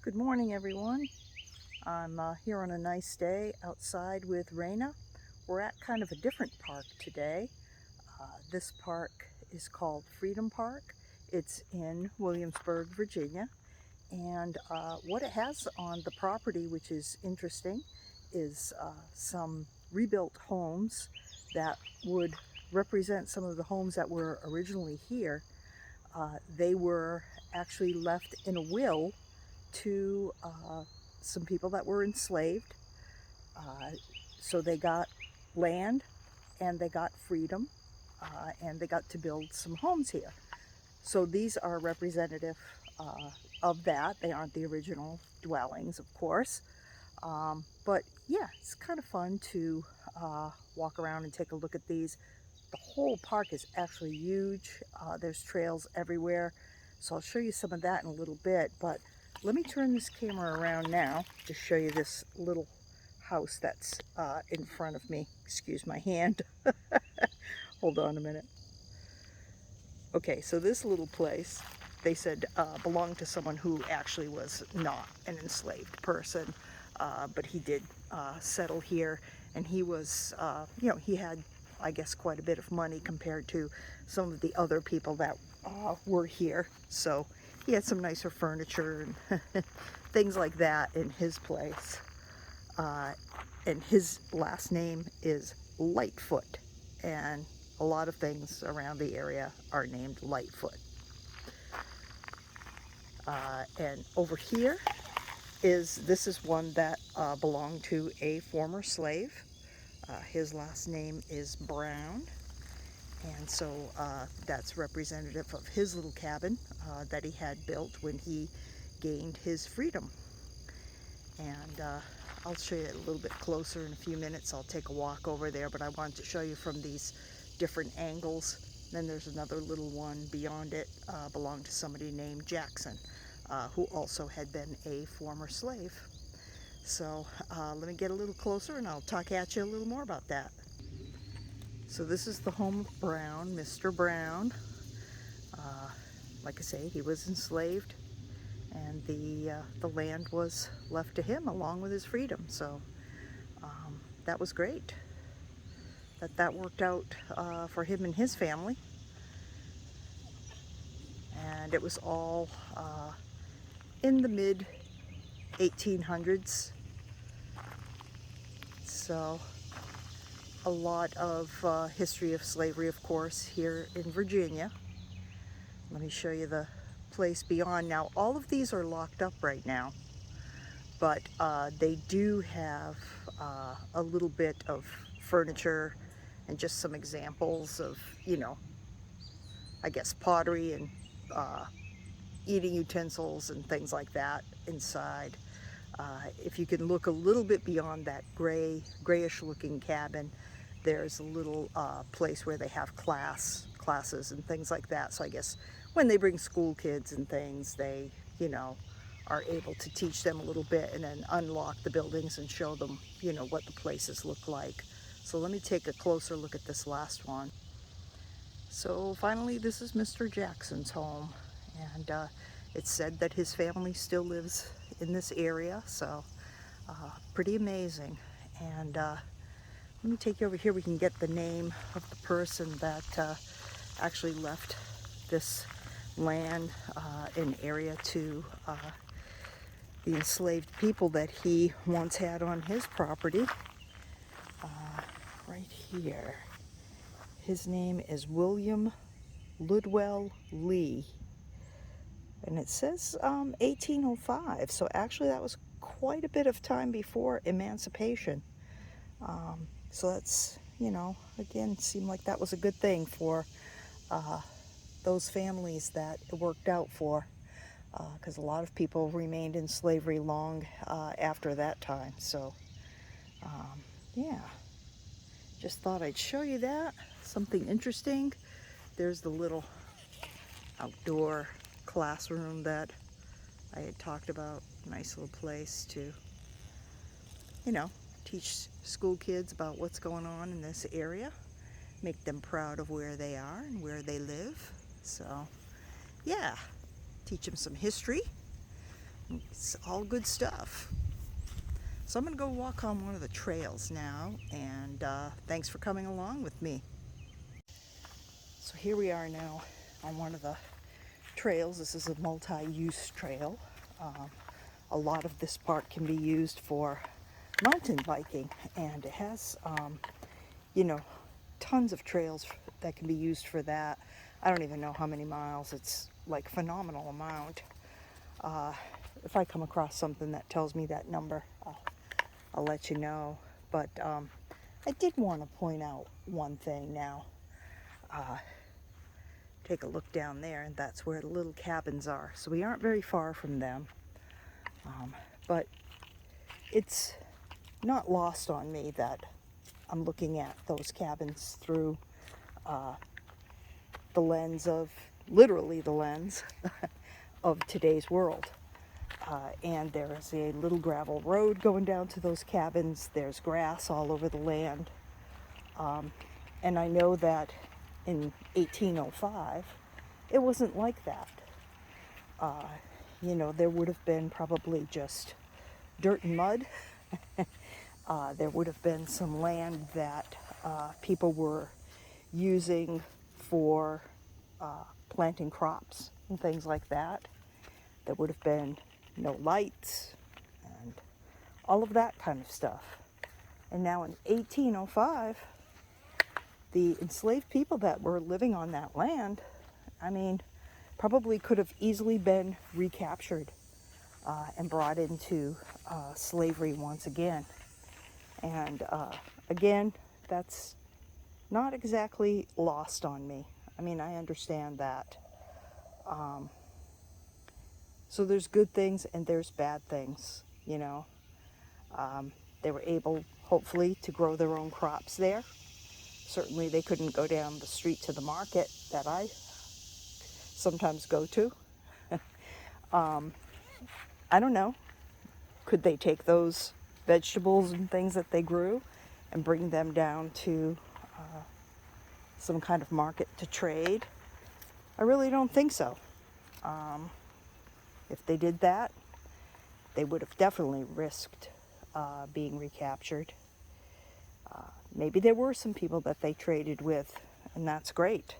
Good morning, everyone. I'm here on a nice day outside with Raina. We're at kind of a different park today. This park is called Freedom Park. It's in Williamsburg, Virginia. And what it has on the property, which is interesting, is some rebuilt homes that would represent some of the homes that were originally here. They were actually left in a will to some people that were enslaved. Uh, so they got land and they got freedom and they got to build some homes here. So these are representative of that. They aren't the original dwellings, of course. But yeah, it's kind of fun to walk around and take a look at these. The whole park is actually huge. There's trails everywhere. So I'll show you some of that in a little bit. But let me turn this camera around now to show you this little house that's in front of me. Excuse my hand. Hold on a minute. Okay, so this little place, they said belonged to someone who actually was not an enslaved person, but he did settle here, and he was, he had, I guess, quite a bit of money compared to some of the other people that were here. So he had some nicer furniture and things like that in his place. And his last name is Lightfoot, and a lot of things around the area are named Lightfoot. And over here this is one that belonged to a former slave. His last name is Brown, and so that's representative of his little cabin that he had built when he gained his freedom. And I'll show you a little bit closer in a few minutes. I'll take a walk over there, but I wanted to show you from these different angles. Then there's another little one beyond it, belonged to somebody named Jackson, who also had been a former slave. So let me get a little closer and I'll talk at you a little more about that. So this is the home of Brown, Mr. Brown. Like I say, he was enslaved, and the land was left to him along with his freedom. So that was great that worked out for him and his family. And it was all in the mid 1800s. So a lot of history of slavery, of course, here in Virginia. Let me show you the place beyond. Now, all of these are locked up right now, but they do have a little bit of furniture and just some examples of, I guess pottery and eating utensils and things like that inside. If you can look a little bit beyond that grayish looking cabin, there's a little place where they have classes and things like that. So I guess when they bring school kids and things, they, are able to teach them a little bit and then unlock the buildings and show them, what the places look like. So let me take a closer look at this last one. So finally, this is Mr. Jackson's home, and it's said that his family still lives in this area, so pretty amazing. And let me take you over here. We can get the name of the person that actually left this land and area to the enslaved people that he once had on his property. Right here. His name is William Ludwell Lee. And it says 1805, so actually that was quite a bit of time before emancipation. So that's, again, seemed like that was a good thing for those families that it worked out for, because a lot of people remained in slavery long after that time. So, yeah, just thought I'd show you that, something interesting. There's the little outdoor classroom that I had talked about. Nice little place to, teach school kids about what's going on in this area, make them proud of where they are and where they live. So yeah, teach them some history. It's all good stuff. So I'm going to go walk on one of the trails now, and thanks for coming along with me. So here we are now on one of the trails. This is a multi-use trail. A lot of this park can be used for mountain biking, and it has, tons of trails that can be used for that. I don't even know how many miles. It's like a phenomenal amount. If I come across something that tells me that number, I'll let you know. But I did want to point out one thing now. Take a look down there, and that's where the little cabins are. So we aren't very far from them. But it's not lost on me that I'm looking at those cabins through the lens of, literally the lens of today's world. And there is a little gravel road going down to those cabins. There's grass all over the land. And I know that in 1805, it wasn't like that. There would have been probably just dirt and mud. There would have been some land that people were using for planting crops and things like that. There would have been no lights and all of that kind of stuff. And now in 1805, the enslaved people that were living on that land, probably could have easily been recaptured and brought into slavery once again. And again, that's not exactly lost on me. I understand that. So there's good things and there's bad things, They were able, hopefully, to grow their own crops there. Certainly they couldn't go down the street to the market that I sometimes go to. I don't know. Could they take those vegetables and things that they grew and bring them down to some kind of market to trade? I really don't think so. If they did that, they would have definitely risked being recaptured. Maybe there were some people that they traded with, and that's great.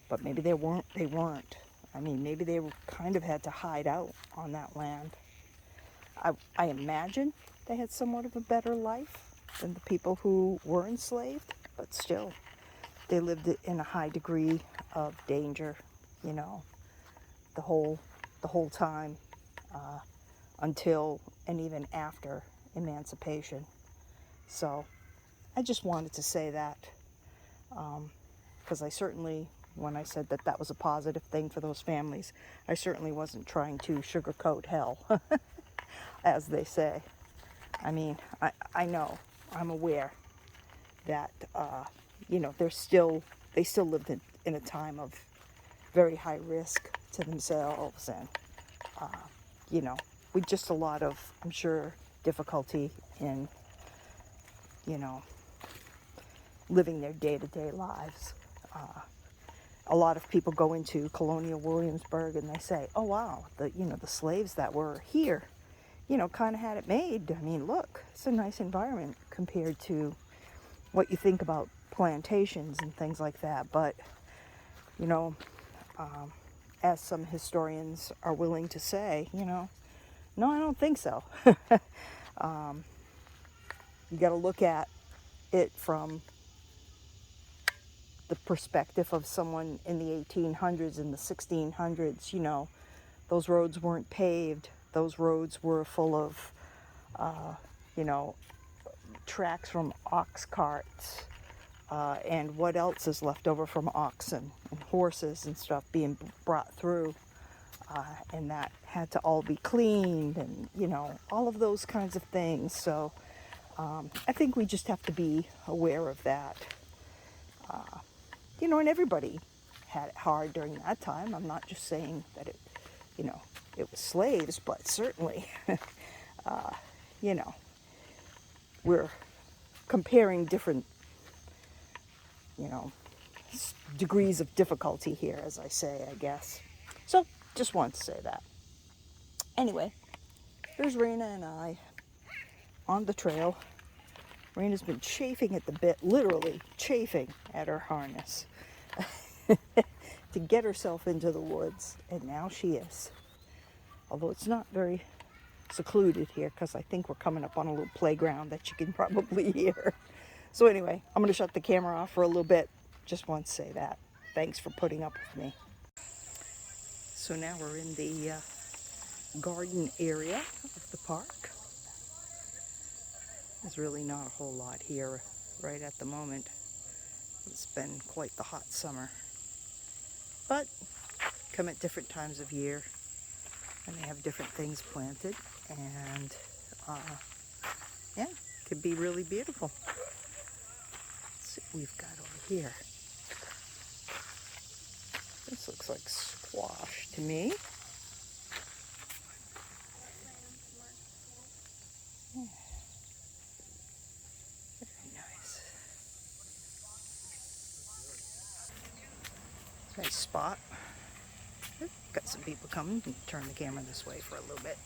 But maybe they weren't. Maybe they kind of had to hide out on that land. I imagine they had somewhat of a better life than the people who were enslaved, but still, they lived in a high degree of danger, the whole time until and even after emancipation. So I just wanted to say that because I certainly, when I said that was a positive thing for those families, I certainly wasn't trying to sugarcoat hell, as they say. I know, I'm aware that, they still lived in a time of very high risk to themselves and, with just a lot of, I'm sure, difficulty in, living their day-to-day lives. A lot of people go into colonial Williamsburg and they say, oh wow, the slaves that were here, kind of had it made. Look, it's a nice environment compared to what you think about plantations and things like that. But, as some historians are willing to say, no, I don't think so. You got to look at it from the perspective of someone in the 1800s and the 1600s. Those roads weren't paved. Those roads were full of, tracks from ox carts, and what else is left over from oxen and horses and stuff being brought through, and that had to all be cleaned and, all of those kinds of things. So I think we just have to be aware of that. And everybody had it hard during that time. I'm not just saying that it was slaves, but certainly, we're comparing different, degrees of difficulty here, as I say, I guess. So, just want to say that. Anyway, here's Raina and I on the trail. Raina's been chafing at the bit, literally chafing at her harness to get herself into the woods, and now she is. Although it's not very secluded here because I think we're coming up on a little playground that you can probably hear. So anyway, I'm going to shut the camera off for a little bit. Just want to say that. Thanks for putting up with me. So now we're in the garden area of the park. There's really not a whole lot here right at the moment. It's been quite the hot summer. But come at different times of year and they have different things planted, and yeah, it could be really beautiful. Let's see what we've got over here. This looks like squash to me. Yeah. Very nice. Nice spot. Got some people coming. Turn the camera this way for a little bit.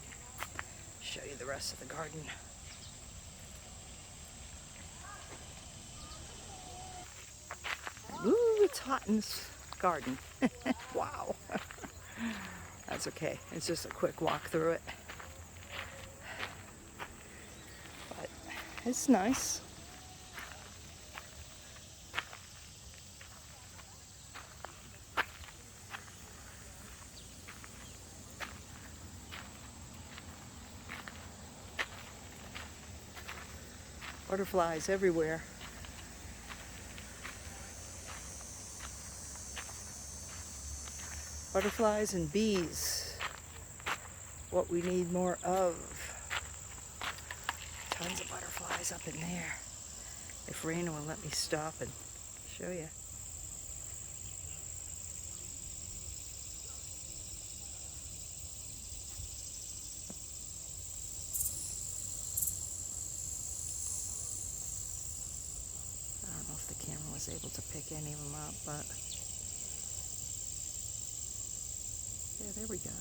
Show you the rest of the garden. Ooh, it's hot in this garden. Wow. That's okay. It's just a quick walk through it. But it's nice. Butterflies everywhere. Butterflies and bees. What we need more of. Tons of butterflies up in there. If Raina will let me stop and show you. I don't know if the camera was able to pick any of them up, but yeah, there we go.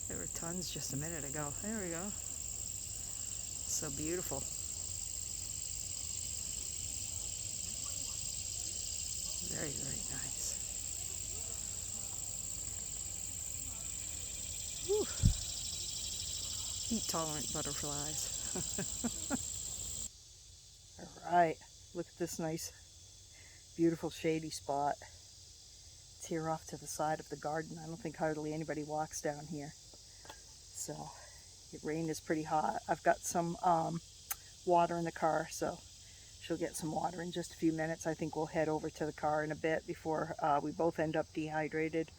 There were tons just a minute ago. There we go. So beautiful. Very, very nice. Whew. Heat-tolerant butterflies. All right, look at this nice, beautiful shady spot. It's here off to the side of the garden. I don't think hardly anybody walks down here. So the rain is pretty hot. I've got some water in the car, so she'll get some water in just a few minutes. I think we'll head over to the car in a bit before we both end up dehydrated.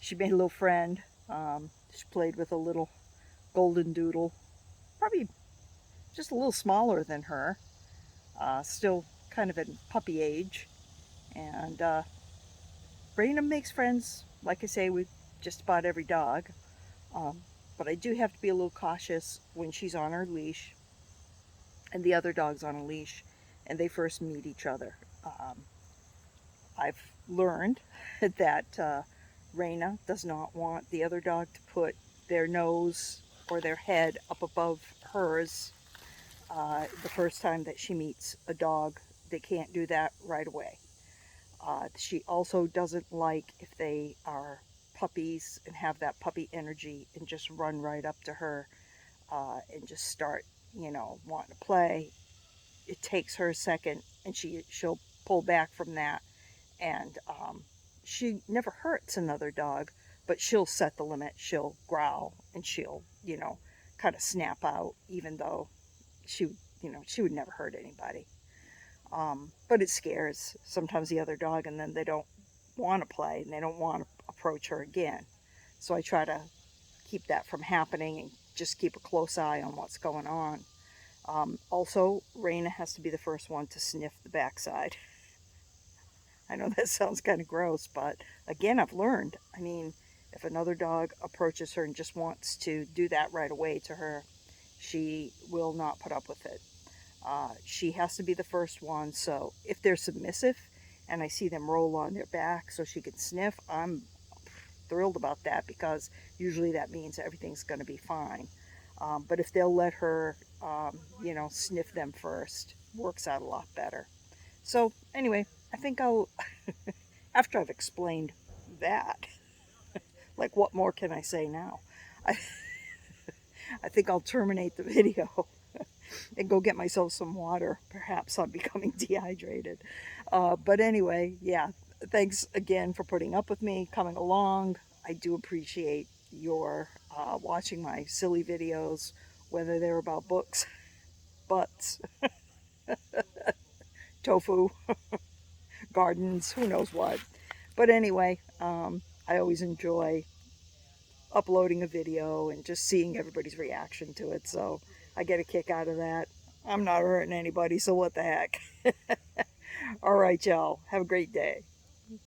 She made a little friend. She played with a little golden doodle, probably just a little smaller than her, still kind of in puppy age. And Raina makes friends, like I say, with just about every dog. But I do have to be a little cautious when she's on her leash and the other dog's on a leash and they first meet each other. I've learned that Raina does not want the other dog to put their nose or their head up above hers the first time that she meets a dog. They can't do that right away. She also doesn't like if they are puppies and have that puppy energy and just run right up to her and just start, wanting to play. It takes her a second and she'll pull back from that, and she never hurts another dog, but she'll set the limit. She'll growl and she'll, kind of snap out, even though she would never hurt anybody. But it scares sometimes the other dog, and then they don't want to play and they don't want to approach her again. So I try to keep that from happening and just keep a close eye on what's going on. Also, Raina has to be the first one to sniff the backside. I know that sounds kind of gross, but again, I've learned. I mean, if another dog approaches her and just wants to do that right away to her, she will not put up with it. She has to be the first one, so if they're submissive and I see them roll on their back so she can sniff, I'm thrilled about that, because usually that means everything's going to be fine. But if they'll let her, you know, sniff them first, works out a lot better. So anyway, I think I'll, after I've explained that, like what more can I say now? I, I think I'll terminate the video and go get myself some water. Perhaps I'm becoming dehydrated. But anyway, yeah, thanks again for putting up with me, coming along. I do appreciate your watching my silly videos, whether they're about books, butts, tofu, gardens, who knows what. But anyway, I always enjoy uploading a video and just seeing everybody's reaction to it. So I get a kick out of that. I'm not hurting anybody, so what the heck. All right, y'all. Have a great day.